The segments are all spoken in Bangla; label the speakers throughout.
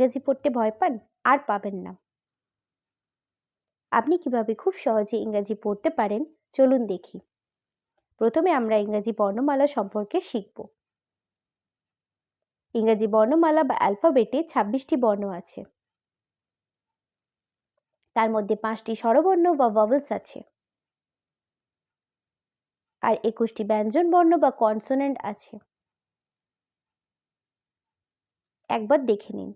Speaker 1: ইংরেজি পড়তে ভয় পান? আর পাবেন না। আপনি কিভাবে খুব সহজে ইংরেজি পড়তে পারেন চলুন দেখি। প্রথমে আমরা ইংরেজি বর্ণমালা সম্পর্কে শিখব। ইংরেজি বর্ণমালা বা অ্যালফাবেটে 26টি বর্ণ আছে। তার মধ্যে 5টি স্বরবর্ণ বা ভয়েলস আছে আর 21টি ব্যঞ্জন বর্ণ বা কনসোনেন্ট আছে। একবার দেখে নিন।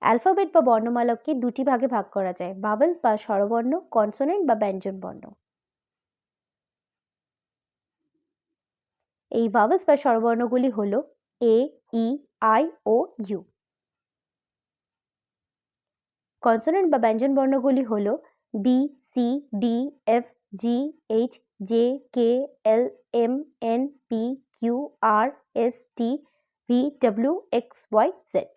Speaker 1: অ্যালফাবেট বা বর্ণমালাকে দুটি ভাগে ভাগ করা যায়, ভাওয়েল বা স্বরবর্ণ, কনসোনেন্ট বা ব্যঞ্জন বর্ণ। এই ভাওয়েলস বা স্বরবর্ণগুলি হল A, E, I O U. Consonant বা ব্যঞ্জন বর্ণগুলি হল B, C, D, F, G, H, J, K, L, M, N, P, Q, R, S, T, V, W, X, Y, Z.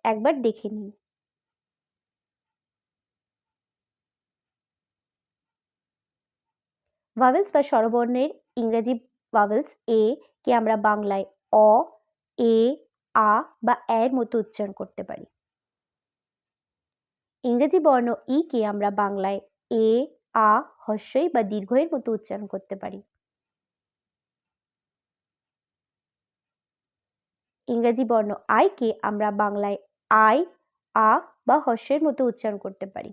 Speaker 1: একবার দেখে নিন। ভাওয়েলস বা স্বরবর্ণের ইংরেজি ভাওয়েলস এ কে আমরা বাংলায় অ, এ, আ বা এর মতো উচ্চারণ করতে পারি। ইংরেজি বর্ণ ই কে আমরা বাংলায় এ, আ, হস্যই বা দীর্ঘয়ের মতো উচ্চারণ করতে পারি। ইংরেজি বর্ণ আই কে আমরা বাংলায় আই, আ বা হস্যের মতো উচ্চারণ করতে পারি।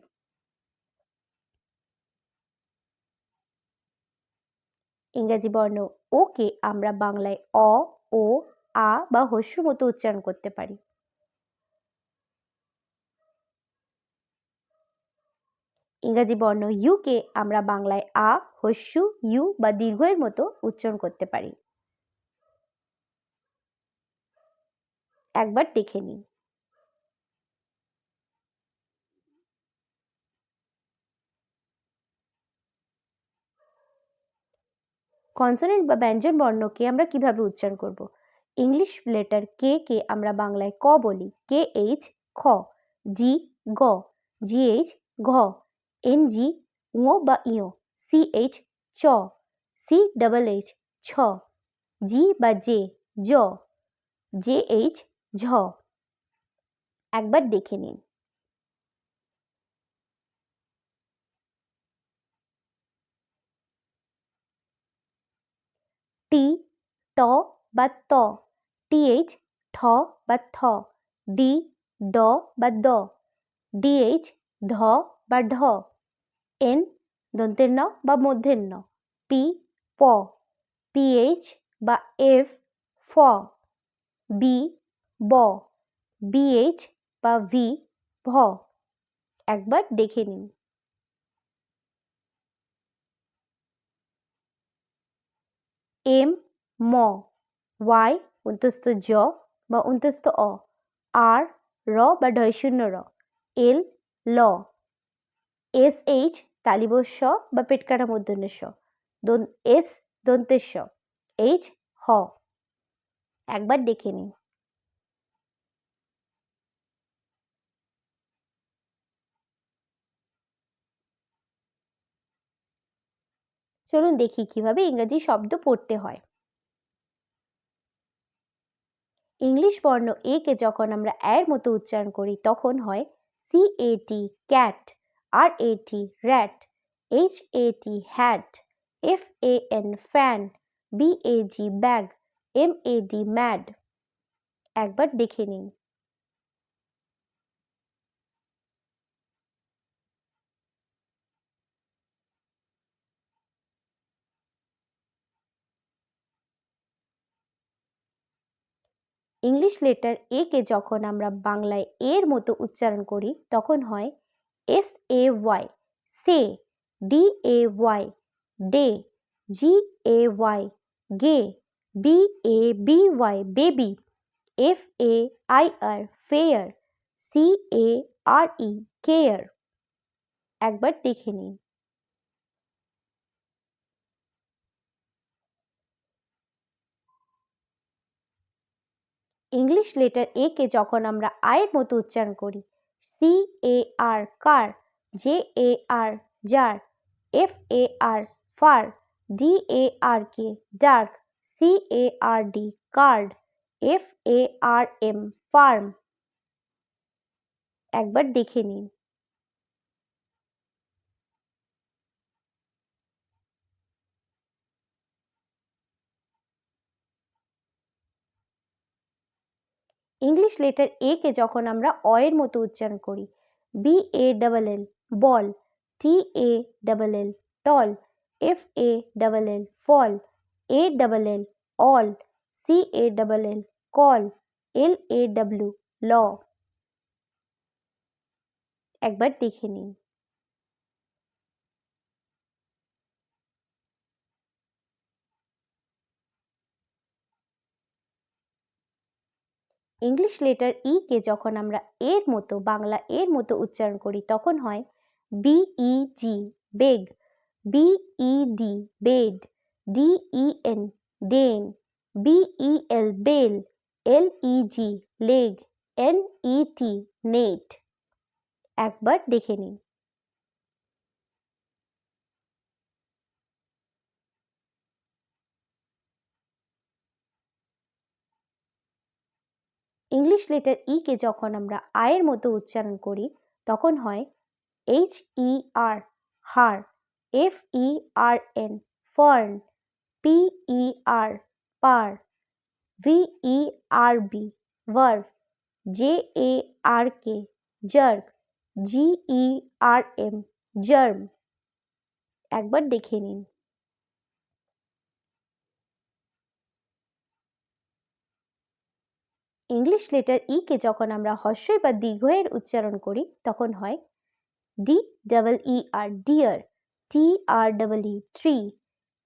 Speaker 1: ইংরেজি বর্ণ ও কে আমরা বাংলায় অ, ও, আ বা হস্য মতো উচ্চারণ করতে পারি। ইংরেজি বর্ণ ইউ কে আমরা বাংলায় আ, হস্য, ইউ বা দীর্ঘয়ের মতো উচ্চারণ করতে পারি। একবার দেখে নিন। কনসোনেন্ট বা ব্যঞ্জন বর্ণকে আমরা কিভাবে উচ্চারণ করব? ইংলিশ লেটার কে কে আমরা বাংলায় ক বলি, কে এইচ খ, জি গ, জি এইচ ঘ, এন জি ঙ বা ইয়, সি এইচ চ, সি ডাবল এইচ ছ, জি বা জে জ, জে এইচ ঝ। একবার দেখে নিন। টি, ট বা ত, টিএইচ ঠ বা থ, ডি, ড বা দ, ডিএইচ ধ বা ঢ, এন দন্তের ন বা মধ্যের ন, পি প, পিএইচ বা এফ ফ, বি ব, বিএইচ বা ভি ভ। একবার দেখে নিন। এম ম, ওয়াই অন্তস্থ জ বা অন্তস্থ অ, আর র বা ঢয়শূন্য র, এল ল, এস এইচ তালিবস্ স বা পেটকাটা মূর্ধন্য স, এস দন্তের স, এইচ হ। একবার দেখে নিন। চলুন দেখি কিভাবে ইংরেজি শব্দ পড়তে হয়। ইংলিশ বর্ণ এ কে যখন আমরা এর মতো উচ্চারণ করি তখন হয় C A T cat, R A T rat, H A T hat, F A N fan, B A G bag, M A D mad. একবার দেখে নিন। ইংলিশ লেটার এ কে যখন আমরা বাংলায় এর মতো উচ্চারণ করি তখন হয় S A Y say, D A Y day, G A Y gay, B A B Y baby, F A I R fair, C A R E care. একবার দেখে নিন। ইংলিশ লেটার এ কে যখন আমরা আয়ের মতো উচ্চারণ করি CAR car, JAR jar, FAR far, DARK dark, CARD card, FARM farm। একবার দেখে নিন। ইংলিশ লেটার এ কে যখন আমরা অ এর মতো উচ্চারণ করি, BALL বল, TALL টল, FALL ফল, ALL all, CALL call, LAW ল। একবার দেখে নিন। ইংলিশ লেটার ই কে যখন আমরা এর মতো বাংলা এর মতো উচ্চারণ করি তখন হয় BEG beg, BED bed, DEN den, BEL bell, LEG leg, NET net. একবার দেখে নিন। ইংলিশ লেটার ই কে যখন আমরা আয়ের মতো উচ্চারণ করি তখন হয় HER হার, FERN ফার্ন, PER পার, VERB verb, JARK jerk, GERM germ। একবার দেখে নিন। ইংলিশ লেটার ই কে যখন আমরা হ্রস্বই বা দীর্ঘয়ের উচ্চারণ করি তখন হয় DEER dear, TREE tree,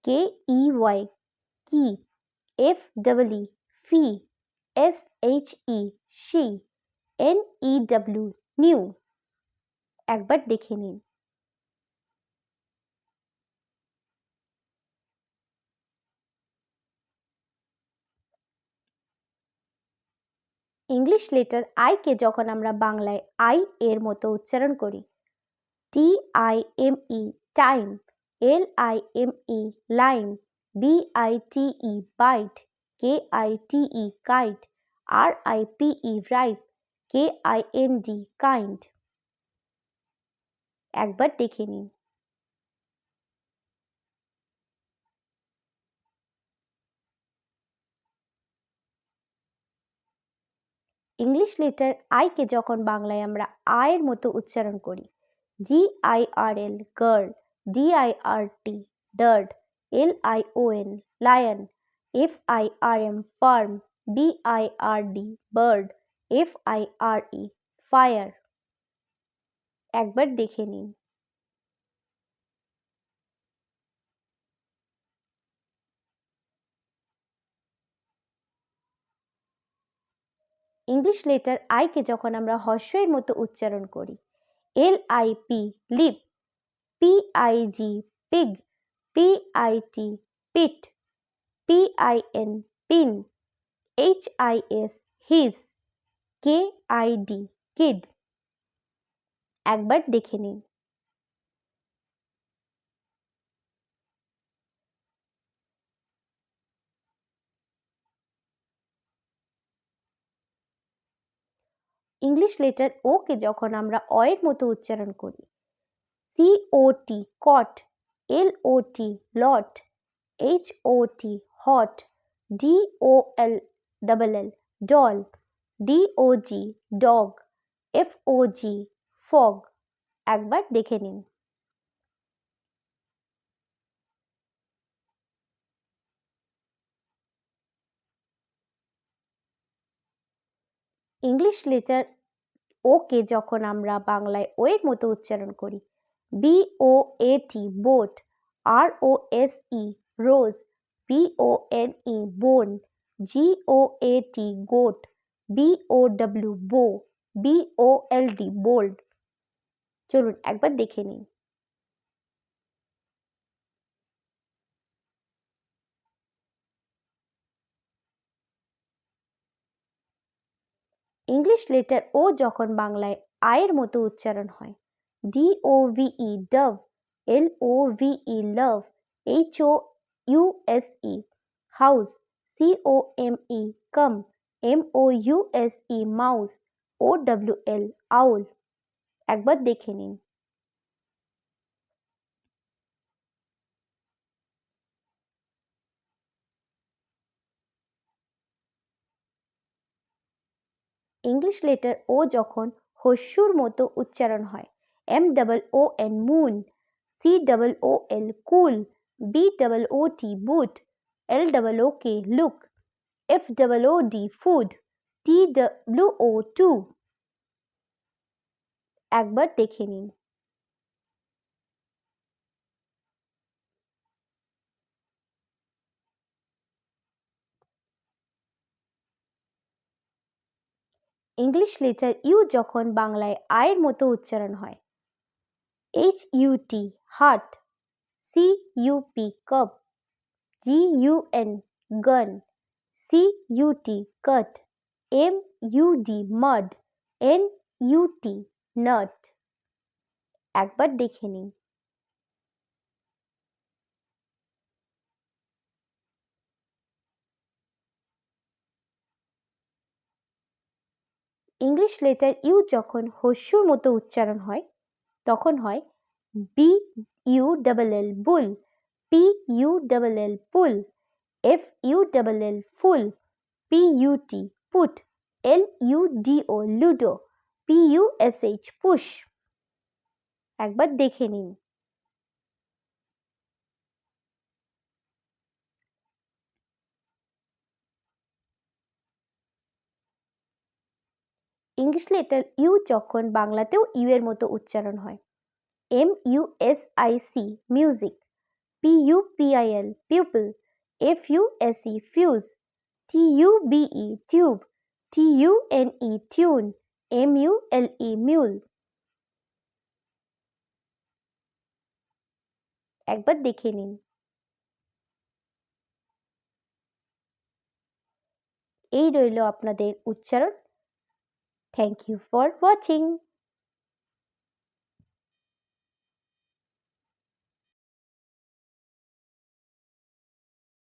Speaker 1: KEY key, FEE fee, SHE she, NEW new। একবার দেখে নিন। ইংলিশ লেটার আই কে যখন আমরা বাংলায় আই এর মতো উচ্চারণ করি, TIME time, LIME lime, BITE bite, KITE kite, RIPE ripe, KIND kind. একবার দেখে নিন। ইংলিশ লেটার আই কে যখন বাংলায় আমরা আয়ের মতো উচ্চারণ করি, GIRL girl, DIRT dirt, LION lion, FIRM firm, BIRD bird, FIRE fire. একবার দেখে নিন। ইংলিশ লেটার আই কে যখন আমরা হ্রস্বইয়ের মতো উচ্চারণ করি, LIP lip, PIG pig, PIT pit, PIN pin, HIS his, KID kid. একবার দেখে নিন। ইংলিশ লেটার ও কে যখন আমরা অ এর মতো উচ্চারণ করি, COT কট, LOT লট, HOT hot, DOLLL doll, DOG dog, FOG fog. একবার দেখে নিন। ইংলিশ লেটার ও কে যখন আমরা বাংলায় ও এর মতো উচ্চারণ করি, BOAT বোট, ROSE রোজ, BONE বোন, GOAT গোট, BOW বো, BOLD বোল্ড। চলুন একবার দেখে নিন। ইংলিশ লেটার ও যখন বাংলায় আয়ের মতো উচ্চারণ হয়। DOVE ডভ, LOVE লাভ, HOUSE হাউস, COME কম, MOUSE মাউস, OWL আউল। একবার দেখে নিন। ইংলিশ লেটার ও যখন হস্যুর মতো উচ্চারণ হয়, MOON moon, COOL cool, BOOT boot, LOOK look, FOOD food, TWO two. একবার দেখে নিন। ইংলিশ লেটার ইউ যখন বাংলায় আয়ের মতো উচ্চারণ হয়, HUT heart, CUP cup, GUN গান, CUT কাট, MUD মাড, NUT নাট। একবার দেখে নিন। ইংলিশ লেটার ইউ যখন হস্যুর মতো উচ্চারণ হয়, তখন হয় BULL বুল, PULL পুল, FULL ফুল, PUT put, LUDO ludo, PUSH push. একবার দেখে নিন। ইংলিশ লেটার ইউ যখন বাংলাতেও ইউ এর মতো উচ্চারণ হয়, MUSIC music, PUPIL pupil, FUSE fuse, TUBE tube, TUNE tune, MULE mule. একবার দেখে নিন। এই রইল আপনাদের উচ্চারণ। Thank you for watching.